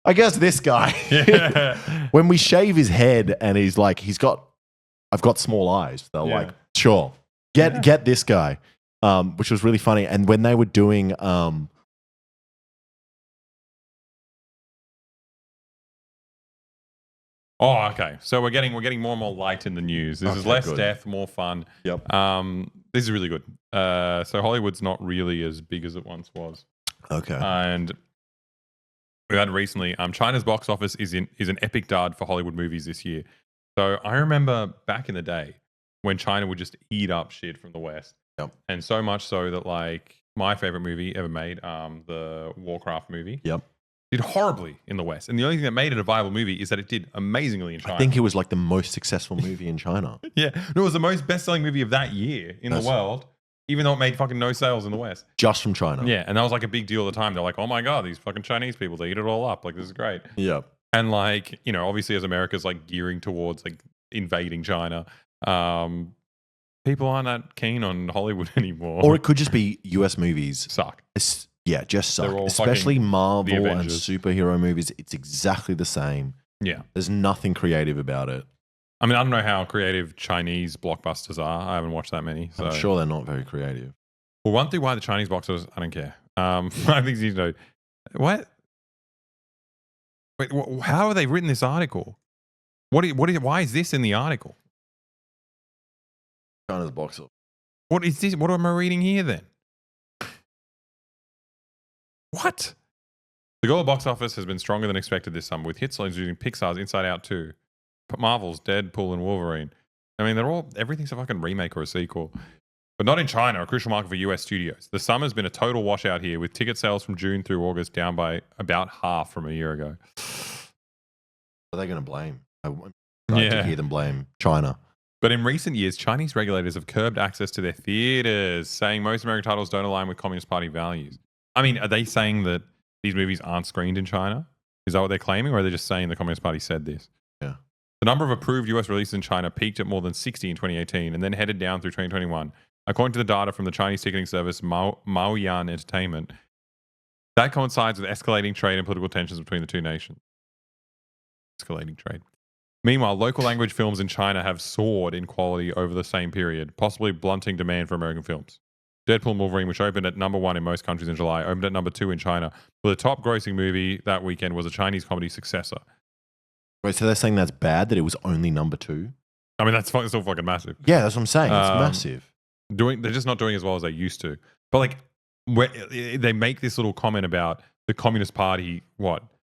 I guess this guy. Yeah. When we shave his head and he's like, I've got small eyes. They're Yeah. like, sure, get this guy, which was really funny. And when they were doing, Oh, okay. So we're getting more and more light in the news. This is Okay, less good. death, more fun. Yep. This is really good. So Hollywood's not really as big as it once was. Okay. And we had recently, China's box office is an epic dud for Hollywood movies this year. So I remember back in the day when China would just eat up shit from the West. Yep. And so much so that like my favorite movie ever made, the Warcraft movie, Yep. did horribly in the West. And the only thing that made it a viable movie is that it did amazingly in China. I think it was like the most successful movie in China. Yeah. No, it was the most best-selling movie of that year in the world, even though it made fucking no sales in the West. Just from China. Yeah. And that was like a big deal at the time. They're like, oh my God, these fucking Chinese people, they eat it all up. Like, this is great. Yep. And like, you know, obviously as America's like gearing towards like invading China, people aren't that keen on Hollywood anymore. Or it could just be US movies. Suck. Yeah, just They're suck. all Especially fucking Marvel the and Avengers. superhero movies. It's exactly the same. Yeah. There's nothing creative about it. I mean, I don't know how creative Chinese blockbusters are. I haven't watched that many. So. I'm sure they're not very creative. Well, one thing why the Chinese boxers, I don't care. I think you know, what? Wait, how have they written this article? Why is this in the article? China's box office. What is this? What am I reading here then? What? The global box office has been stronger than expected this summer, with hits including Pixar's Inside Out 2, Marvel's Deadpool and Wolverine. I mean, everything's a fucking remake or a sequel. But not in China, a crucial market for US studios. The summer's been a total washout here, with ticket sales from June through August down by about half from a year ago. What are they going to blame? I want to hear them blame China. But in recent years, Chinese regulators have curbed access to their theaters, saying most American titles don't align with Communist Party values. I mean, are they saying that these movies aren't screened in China? Is that what they're claiming? Or are they just saying the Communist Party said this? Yeah. The number of approved US releases in China peaked at more than 60 in 2018 and then headed down through 2021. According to the data from the Chinese ticketing service Maoyan Entertainment, that coincides with escalating trade and political tensions between the two nations. Escalating trade. Meanwhile, local language films in China have soared in quality over the same period, possibly blunting demand for American films. Deadpool and Wolverine, which opened at number 1 in most countries in July, opened at number 2 in China. But the top grossing movie that weekend was a Chinese comedy successor. Wait, so they're saying that's bad, that it was only number 2? I mean, that's still fucking massive. Yeah, that's what I'm saying. It's massive. They're just not doing as well as they used to. But like, they make this little comment about the Communist Party,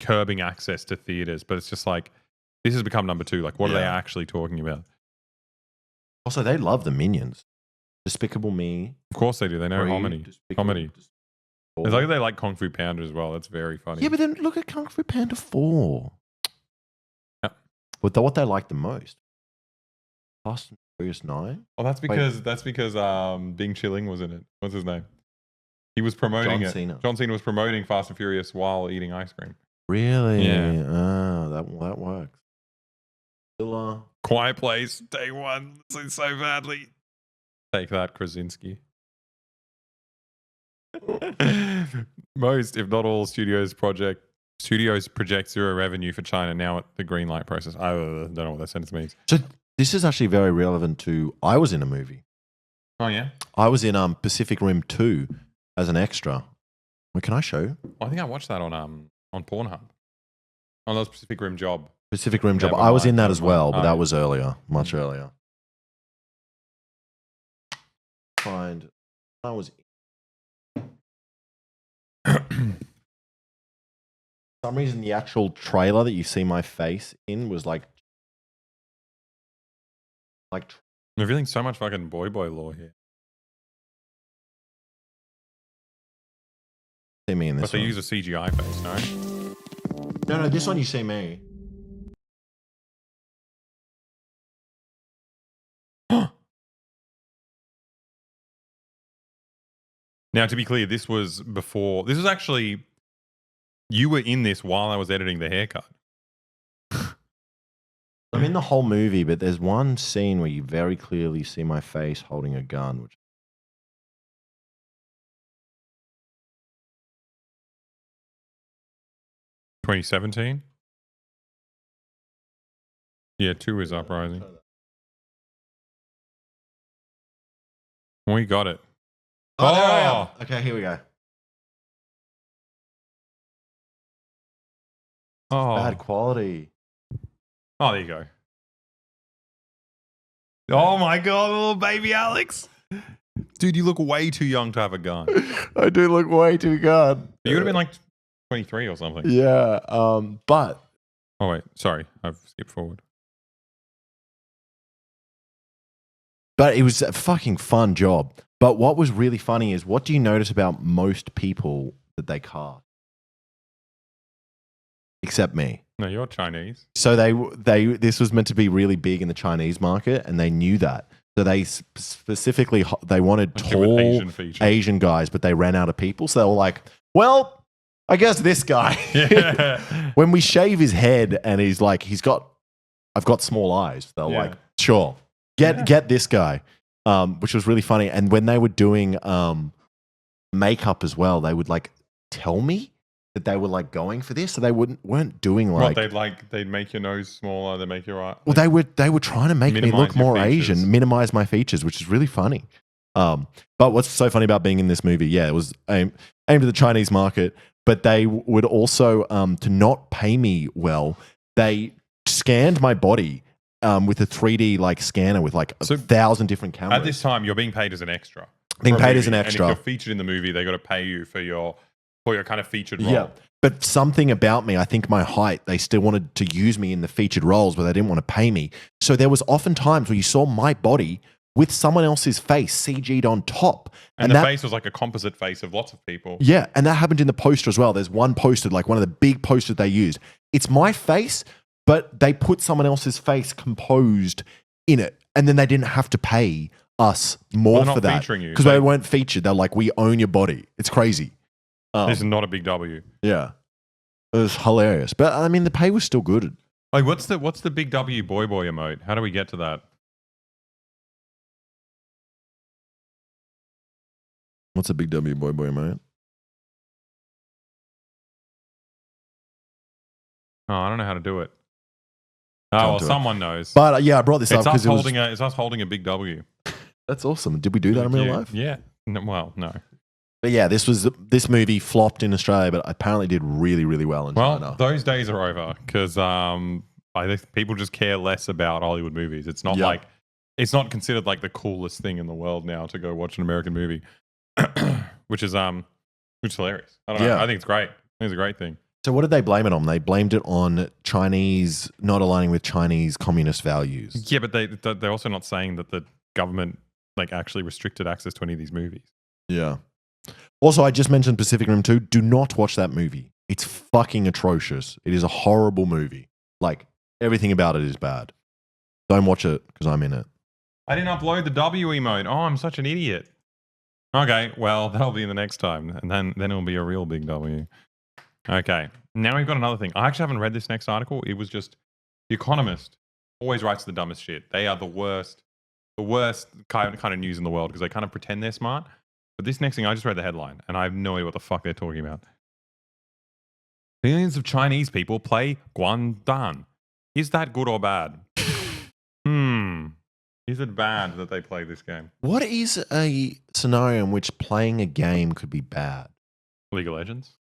curbing access to theaters. But it's just like, this has become number 2. Like, what are they actually talking about? Also, they love the Minions. Despicable Me. Of course they do. They know comedy. Comedy. Four. It's like they like Kung Fu Panda as well. That's very funny. Yeah, but then look at Kung Fu Panda 4. Yeah. But what they like the most? Fast and Furious 9? Oh, that's because Bing Chilling was in it. What's his name? He was promoting it. Cena. John Cena was promoting Fast and Furious while eating ice cream. Really? Yeah. Ah, that works. Still, Quiet Place, day 1. It's so badly. Take that, Krasinski. Most, if not all, studios project zero revenue for China now at the green light process. I don't know what that sentence means. So this is actually very relevant to. I was in a movie. Oh yeah, I was in Pacific Rim 2 as an extra. What can I show? I think I watched that on Pornhub. On those Pacific Rim Job. Pacific Rim Job. Never I was mind, in that never as well, mind. but Oh, that yeah. was earlier, much earlier. Find. I was. For some reason, the actual trailer that you see my face in was like. We're feeling so much fucking boy lore here. See me in this But they one. use a CGI face, no? No, this one you see me. Now, to be clear, this was actually, you were in this while I was editing the haircut. I'm in the whole movie, but there's one scene where you very clearly see my face holding a gun, which 2017. Yeah, 2 is Uprising. We got it. Oh, there I am. Okay, here we go. Oh, Bad quality. oh, there you go. Oh my god, little baby Alex. Dude, you look way too young to have a gun. I do look way too good. You would have been like 23 or something. Yeah, but Oh, wait. Sorry. I've skipped forward. it was a fucking fun job. But what was really funny is, what do you notice about most people that they cast? Except me. No, you're Chinese. So this was meant to be really big in the Chinese market, and they knew that. So they specifically they wanted Like with tall Asian features. Asian guys, but they ran out of people. So they were like, well, I guess this guy. Yeah. When we shave his head and he's like, I've got small eyes. They're Yeah. like, sure, get this guy, which was really funny. And when they were doing makeup as well, they would like tell me that they were like going for this, so they weren't doing like. They'd make your nose smaller. They make your eye. Well, they were trying to make me Minimize look your more features. Asian, minimize my features, which is really funny. But what's so funny about being in this movie? Yeah, it was aimed at the Chinese market, but they would also to not pay me well. They scanned my body with a 3D like scanner with like 1,000 different cameras. At this time, you're being paid as an extra. Being for a paid as movie. an extra. And if you're featured in the movie, they got to pay you for your kind of featured role. Yeah. But something about me, I think my height, they still wanted to use me in the featured roles, but they didn't want to pay me. So there was often times where you saw my body with someone else's face CG'd on top. And the that, face was like a composite face of lots of people. Yeah, and that happened in the poster as well. There's one poster, like one of the big posters they used. It's my face, but they put someone else's face composed in it. And then they didn't have to pay us more Well, they're for not that. featuring you. Because they weren't featured. They're like, we own your body. It's crazy. This is not a big W. Yeah. It was hilarious. But I mean, the pay was still good. Like, what's the big W boy emote? How do we get to that? What's a big W boy, mate? Oh, I don't know how to do it. Oh, Can't well, do it. someone knows. But yeah, I brought this up It's us because it's us holding a big W. that's awesome. Did we do that in real life? Yeah. No, well, no. But yeah, this movie flopped in Australia, but apparently did really, really well in Well, China. those days are over because I think people just care less about Hollywood movies. It's not Yeah. like it's not considered like the coolest thing in the world now to go watch an American movie, which is hilarious. I don't know. Yeah. I think it's great. I think it's a great thing. So what did they blame it on? They blamed it on Chinese not aligning with Chinese communist values. Yeah, but they're also not saying that the government like actually restricted access to any of these movies. Yeah. Also, I just mentioned Pacific Rim 2. Do not watch that movie. It's fucking atrocious. It is a horrible movie. Like, everything about it is bad. Don't watch it because I'm in it. I didn't upload the W emote. Oh, I'm such an idiot. Okay, well, that'll be in the next time. And then it'll be a real big W. Okay, now we've got another thing. I actually haven't read this next article. It was just The Economist always writes the dumbest shit. They are the worst kind of news in the world because they kind of pretend they're smart. But this next thing, I just read the headline and I have no idea what the fuck they're talking about. Millions of Chinese people play Guandan. Is that good or bad? Is it bad that they play this game? What is a scenario in which playing a game could be bad? League of Legends?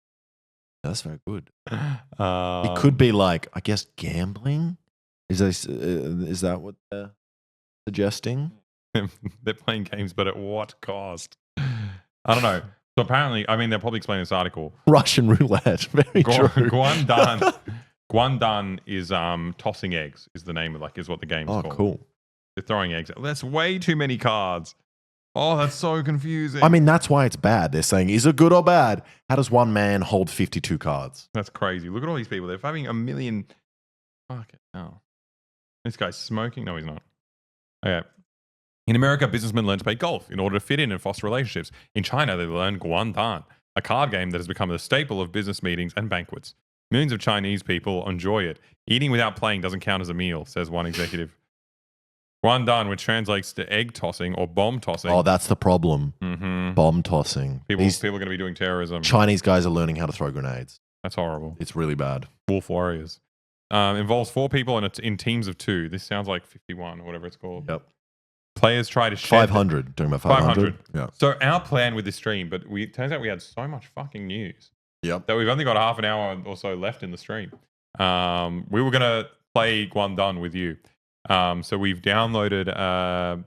That's very good. It could be like, I guess, gambling. Is that what they're suggesting? They're playing games, but at what cost? I don't know. So apparently, I mean, they'll probably explain this article. Russian roulette. Very true. Guandan is tossing eggs. Is the name of is what the game's called. Oh, cool. They're throwing eggs. That's way too many cards. Oh, that's so confusing. I mean, that's why it's bad. They're saying, is it good or bad? How does one man hold 52 cards? That's crazy. Look at all these people. They're having a million. Fuck it. No. This guy's smoking. No, he's not. Okay. In America, businessmen learn to play golf in order to fit in and foster relationships. In China, they learn Guandan, a card game that has become the staple of business meetings and banquets. Millions of Chinese people enjoy it. Eating without playing doesn't count as a meal, says one executive. Guandan, which translates to egg tossing or bomb tossing. Oh, that's the problem. Mm-hmm. Bomb tossing. People These are going to be doing terrorism. Chinese guys are learning how to throw grenades. That's horrible. It's really bad. Wolf Warriors. Involves 4 people and it's in teams of 2. This sounds like 51 or whatever it's called. Yep. Players try to shed 500. Talking about 500. Yeah. So our plan with this stream, but it turns out we had so much fucking news Yep. that we've only got half an hour or so left in the stream. We were gonna play Guangdong with you. So we've downloaded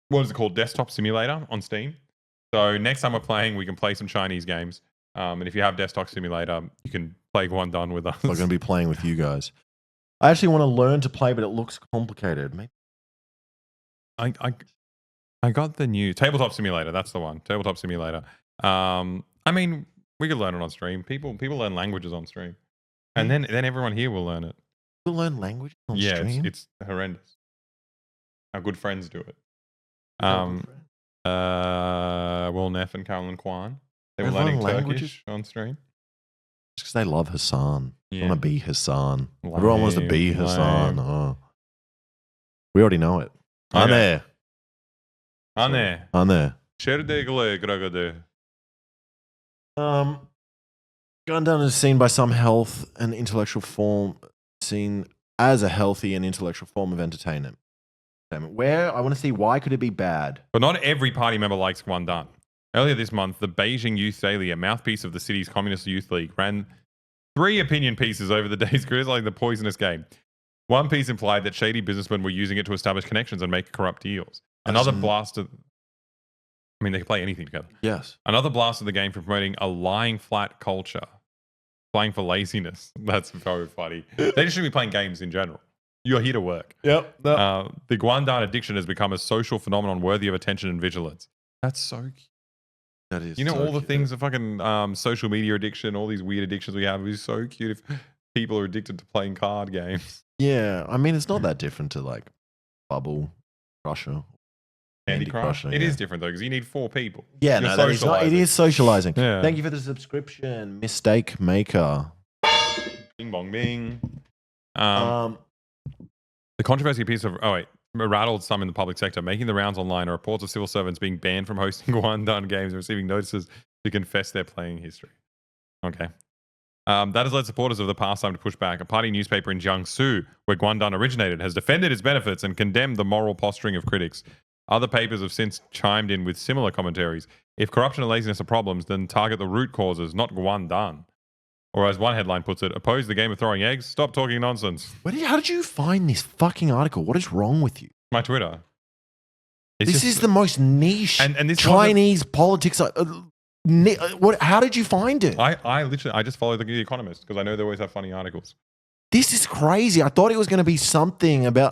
what is it called? Desktop Simulator on Steam. So next time we're playing, we can play some Chinese games. And if you have Desktop Simulator, you can play Guangdong with us. I'm going to be playing with you guys. I actually want to learn to play, but it looks complicated. Maybe. I got the new Tabletop Simulator. That's the one. Tabletop Simulator. I mean, we could learn it on stream. People learn languages on stream, and then everyone here will learn it. You'll learn language on stream? It's horrendous. Our good friends do it. Will Neff and Carolyn Kwan. They were learning Turkish on stream. Just because they love Hassan. They Yeah. want to be Hassan. Lame, Everyone wants to be Hassan. lame. Oh. We already know it. I'm Okay. there. Anne. I'm there. Şerdegle gragade. Gundam is seen by some health and intellectual form, seen as a healthy and intellectual form of entertainment. Where I want to see why could it be bad? But not every party member likes Guangdong. Earlier this month, the Beijing Youth Daily, a mouthpiece of the city's Communist Youth League, ran 3 opinion pieces over the days criticizing the poisonous game. One piece implied that shady businessmen were using it to establish connections and make corrupt deals. Another blast of... I mean, they can play anything together. Yes. Another blast of the game for promoting a lying flat culture. Playing for laziness. That's very funny. They just should be playing games in general. You're here to work. Yep. The Guangdong addiction has become a social phenomenon worthy of attention and vigilance. That's so cute. That is. You know, so all the cute. things of fucking social media addiction, all these weird addictions we have. It would be so cute if people are addicted to playing card games. Yeah, I mean, it's not that different to like Bubble, Crusher, Candy Crush. Crusher, It yeah. is different though, because you need 4 people. Yeah, You're no, that is not, it is socializing. Yeah. Thank you for the subscription, Mistake Maker. Bing bong bing. Um, The controversy piece of rattled some in the public sector, making the rounds online are reports of civil servants being banned from hosting Guangdong games and receiving notices to confess their playing history. Okay. That has led supporters of the pastime to push back. A party newspaper in Jiangsu, where Guangdong originated, has defended its benefits and condemned the moral posturing of critics. Other papers have since chimed in with similar commentaries. If corruption and laziness are problems, then target the root causes, not Guangdong. Or as one headline puts it, oppose the game of throwing eggs, stop talking nonsense. how did you find this fucking article? What is wrong with you? My Twitter. This is the most niche and this Chinese politics. What? How did you find it? I just follow the Economist because I know they always have funny articles. This is crazy. I thought it was going to be something about